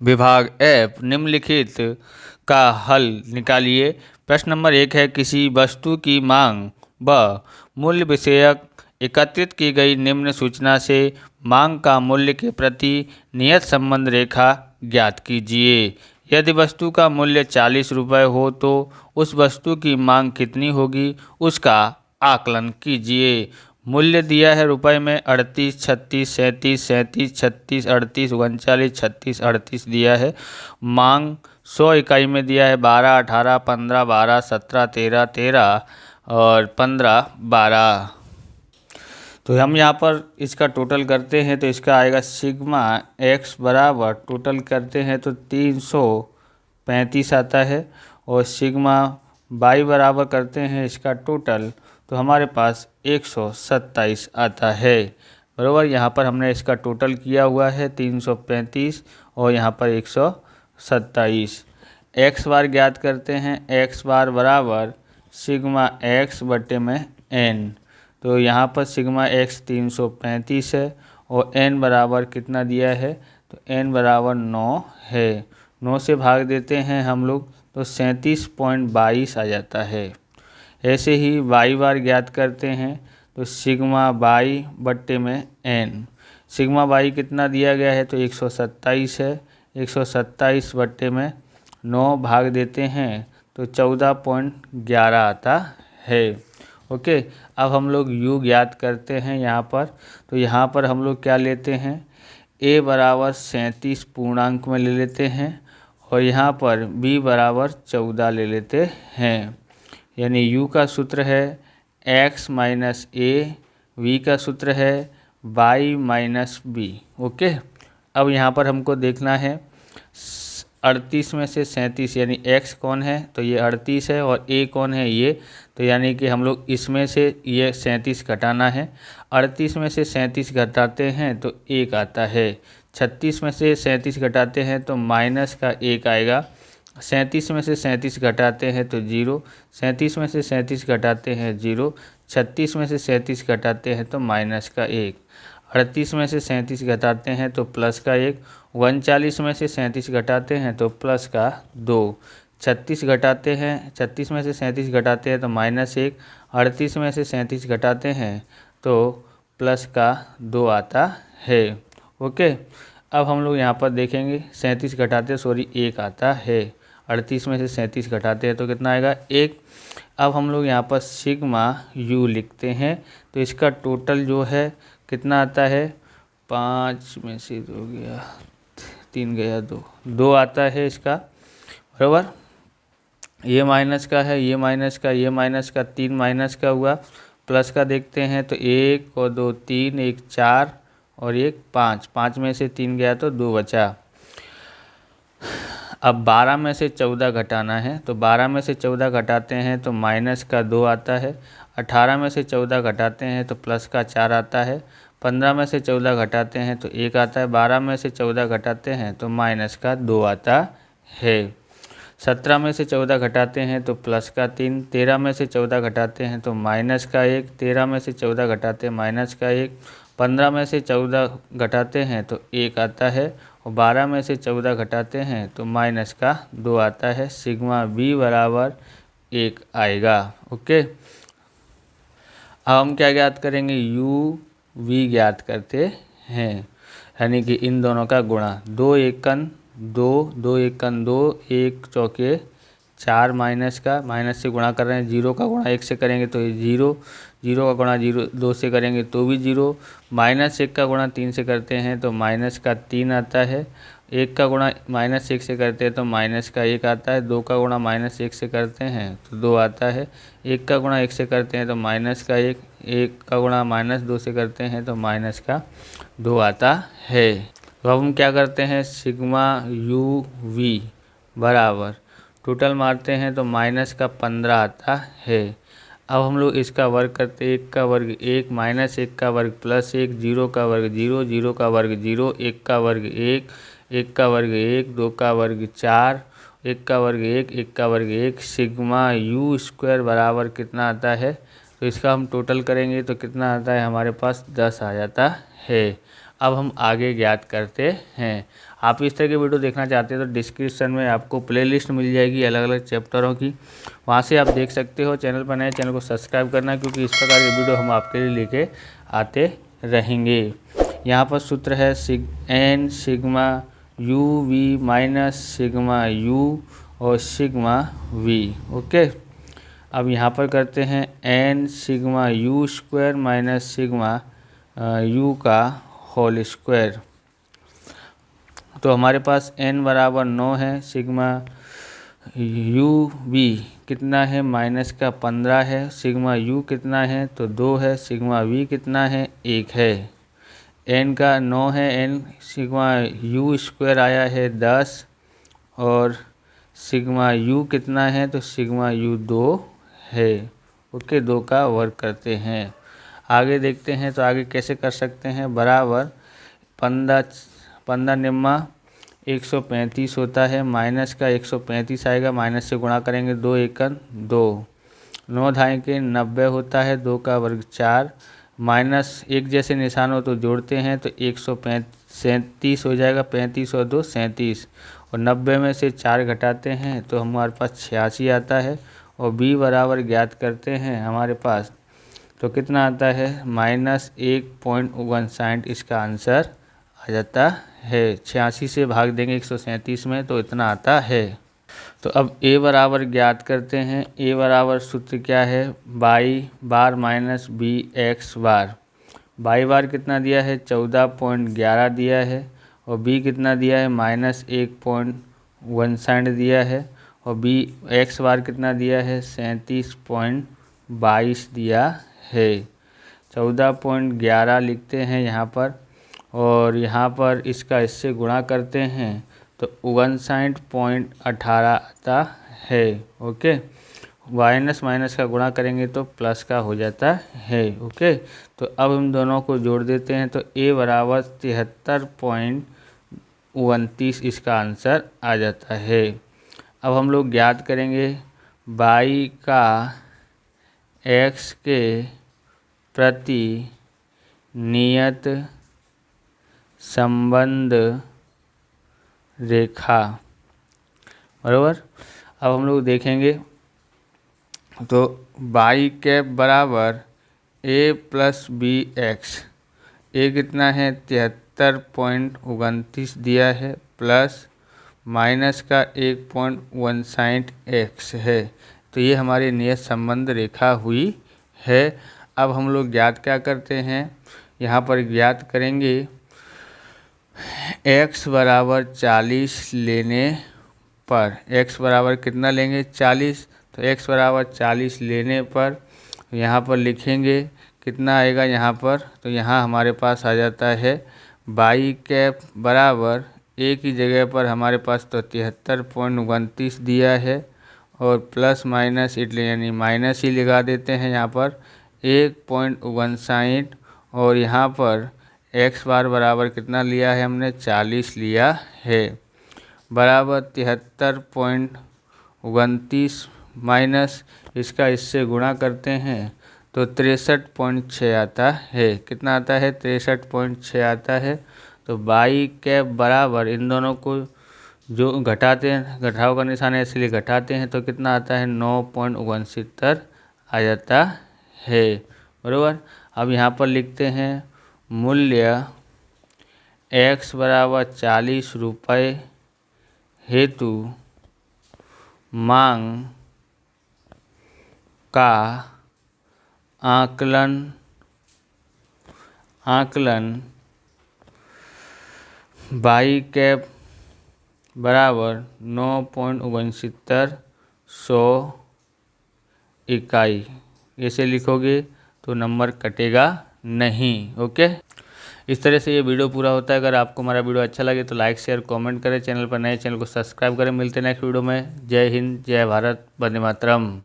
विभाग एफ निम्नलिखित का हल निकालिए। प्रश्न नंबर 1 है, किसी वस्तु की मांग व मूल्य विषयक एकत्रित की गई निम्न सूचना से मांग का मूल्य के प्रति नियत संबंध रेखा ज्ञात कीजिए। यदि वस्तु का मूल्य 40 रुपये हो तो उस वस्तु की मांग कितनी होगी, उसका आकलन कीजिए। मूल्य दिया है रुपए में 38, 36, 37, 37, 36, 38, 39, 36, 38 दिया है। मांग 100 इकाई में दिया है 12, 18, 15, 12, 17, 13, 13 और 15, 12। तो हम यहाँ पर इसका टोटल करते हैं तो इसका आएगा सिग्मा एक्स बराबर, टोटल करते हैं तो 335 आता है, और सिग्मा वाई बराबर करते हैं इसका टोटल तो हमारे पास 127 आता है। बराबर, यहाँ पर हमने इसका टोटल किया हुआ है 335 और यहाँ पर 127। एक्स बार ज्ञात करते हैं, एक्स बार बराबर सिग्मा एक्स बटे में एन। तो यहाँ पर सिग्मा एक्स 335 है और एन बराबर कितना दिया है, तो एन बराबर 9 है। 9 से भाग देते हैं हम लोग तो 37.22 आ जाता है। ऐसे ही वाई बार ज्ञात करते हैं तो सिग्मा वाई बट्टे में एन। सिग्मा वाई कितना दिया गया है, तो 127 है। 127 बट्टे में 9 भाग देते हैं तो 14.11 आता है। ओके, अब हम लोग यू ज्ञात करते हैं यहाँ पर। तो यहाँ पर हम लोग क्या लेते हैं, ए बराबर 37 पूर्णांक में ले लेते हैं और यहाँ पर बी बराबर 14 ले लेते हैं। यानी यू का सूत्र है x माइनस ए, वी का सूत्र है y माइनस बी। ओके, अब यहाँ पर हमको देखना है 38 में से 37 यानी x कौन है, तो ये 38 है, और a कौन है, ये। तो यानी कि हम लोग इसमें से ये 37 घटाना है। 38 में से 37 घटाते हैं तो 1 आता है। 36 में से 37 घटाते हैं तो माइनस का 1 आएगा। 37 में से 37 घटाते हैं तो 0, 37 में से 37 घटाते हैं 0, 36 में से 37 घटाते हैं तो माइनस का 1, 38 में से 37 घटाते हैं तो प्लस का 1, 39 में से 37 घटाते हैं तो प्लस का 2, 36 घटाते हैं, 36 में से 37 घटाते हैं तो माइनस 1, 38 में से 37 घटाते हैं तो प्लस का 2 आता है। ओके, अब हम लोग यहाँ पर देखेंगे 37 घटाते 1 आता है। 38 में से 37 घटाते हैं तो कितना आएगा, 1। अब हम लोग यहाँ पर सिग्मा यू लिखते हैं तो इसका टोटल जो है कितना आता है, 5 में से 2 गया, 3 गया 2 आता है इसका। बराबर, ये माइनस का है, ये माइनस का, ये माइनस का, 3 माइनस का हुआ, प्लस का देखते हैं तो 1 और 2 3, 1 4 और 1 5, 5 में से 3 गया तो 2 बचा। अब 12 में से 14 घटाना है तो 12 में से 14 घटाते हैं तो माइनस का 2 आता है। 18 में से 14 घटाते हैं तो प्लस का 4 आता है। 15 में से 14 घटाते हैं तो 1 आता है। 12 में से 14 घटाते हैं तो माइनस का 2 आता है। 17 में से 14 घटाते हैं तो प्लस का 3। 13 में से 14 घटाते हैं तो माइनस का 1। 13 में से 14 घटाते हैं माइनस का 1। 15 में से 14 घटाते हैं तो 1 आता है, और 12 में से 14 घटाते हैं तो माइनस का 2 आता है। सिग्मा बी बराबर 1 आएगा। ओके, अब हम क्या ज्ञात करेंगे, यू वी ज्ञात करते हैं, यानी कि इन दोनों का गुणा। 2 एकन 2, 2 एकन 2, 1 चौके 4 माइनस का, माइनस से गुणा कर रहे हैं। 0 का गुणा 1 से करेंगे तो ये 0, 0 का गुणा 2 से करेंगे तो भी 0, माइनस 1 का गुणा 3 से करते हैं तो माइनस का 3 आता है। 1 का गुणा माइनस 1 से करते हैं तो माइनस का 1 आता है। 2 का गुणा माइनस 1 से करते हैं तो 2 आता है। 1 का गुणा 1 से करते हैं तो माइनस का 1, 1 का गुणा माइनस 2 से करते हैं तो माइनस का 2 आता है। तो अब हम क्या करते हैं, सिग्मा यू वी बराबर टोटल मारते हैं तो माइनस का 15 आता है। अब हम लोग इसका वर्ग करते हैं। 1 का वर्ग 1, माइनस 1 का वर्ग प्लस 1, 0 का वर्ग 0, 0 का वर्ग 0, 1 का वर्ग 1, 1 का वर्ग 1, 2 का वर्ग 4, 1 का वर्ग 1, 1 का वर्ग 1। सिग्मा यू स्क्वायर बराबर कितना आता है, तो इसका हम टोटल करेंगे तो कितना आता है, हमारे पास 10 आ जाता है। अब हम आगे ज्ञात करते हैं। आप इस तरह की वीडियो देखना चाहते हैं तो डिस्क्रिप्शन में आपको प्लेलिस्ट मिल जाएगी अलग अलग चैप्टरों की, वहाँ से आप देख सकते हो। चैनल पर नए चैनल को सब्सक्राइब करना, क्योंकि इस प्रकार की वीडियो हम आपके लिए लेके आते रहेंगे। यहाँ पर सूत्र है n sigma u v minus sigma u और सिग्मा v। ओके, अब यहाँ पर करते हैं n sigma u square minus sigma u का होल स्क्वायर। तो हमारे पास n बराबर 9 है, सिग्मा u v कितना है माइनस का 15 है, सिग्मा u कितना है तो 2 है, सिग्मा v कितना है 1 है। n का 9 है, n सिग्मा u स्क्वायर आया है 10 और सिग्मा u कितना है तो सिग्मा u 2 है। ओके, 2 का वर्ग करते हैं। आगे देखते हैं तो आगे कैसे कर सकते हैं। बराबर 15 निम्मा 135 होता है, माइनस का 135 आएगा, माइनस से गुणा करेंगे 2 एकन 2, 9 ढाई के 90 होता है, 2 का वर्ग 4, माइनस एक जैसे निशान हो तो जोड़ते हैं तो 137 हो जाएगा, 35 और 2 37, और 90 में से 4 घटाते हैं तो हमारे पास 86 आता है। और b बराबर ज्ञात करते हैं हमारे पास तो कितना आता है -1.59, इसका आंसर आ जाता है। 86 से भाग देंगे 137 में तो इतना आता है। तो अब a बराबर ज्ञात करते हैं। a बराबर सूत्र क्या है, y बार माइनस बी एक्स बार। y बार कितना दिया है 14.11 दिया है, और b कितना दिया है -1.59 दिया है, और b x बार कितना दिया है 37.22 दिया है। 14.11 लिखते हैं यहाँ पर, और यहाँ पर इसका इससे गुणा करते हैं तो 59.18 आता है। ओके, माइनस माइनस का गुणा करेंगे तो प्लस का हो जाता है। ओके, तो अब हम दोनों को जोड़ देते हैं तो a बराबर 73.29 इसका आंसर आ जाता है। अब हम लोग ज्ञात करेंगे y का x के प्रति नियत संबंध रेखा, बराबर। अब हम लोग देखेंगे तो y कैप बराबर a plus B X, a कितना है 73.29 दिया है, प्लस माइनस का 1.59 x है। तो ये हमारी नियत संबंध रेखा हुई है। अब हम लोग ज्ञात क्या करते हैं, यहाँ पर ज्ञात करेंगे x बराबर 40 लेने पर, x बराबर कितना लेंगे 40, तो x बराबर 40 लेने पर यहाँ पर लिखेंगे कितना आएगा यहाँ पर, तो यहाँ हमारे पास आ जाता है y कैप बराबर a की जगह पर हमारे पास तो 73.29 दिया है, और प्लस माइनस इसलिए यानी माइनस ही लगा देते हैं यहाँ पर 1.59, और यहाँ पर x बार बराबर कितना लिया है हमने 40 लिया है, बराबर 73.29 माइनस इसका इससे गुणा करते हैं तो 63.6 आता है। कितना आता है 63.6 आता है। तो y कैप बराबर इन दोनों को जो घटाते हैं, घटाव का निशान है इसलिए घटाते हैं तो कितना आता है 9.69 आ जाता है, बराबर। अब यहाँ पर लिखते हैं मूल्य x बराबर 40 रुपये हेतु मांग का आकलन y कैप बराबर 9.69 इकाई। ऐसे लिखोगे तो नंबर कटेगा नहीं। ओके, इस तरह से ये वीडियो पूरा होता है। अगर आपको हमारा वीडियो अच्छा लगे तो लाइक शेयर कमेंट करें, चैनल पर नए चैनल को सब्सक्राइब करें। मिलते हैं नेक्स्ट वीडियो में। जय हिंद, जय भारत, वंदे मातरम।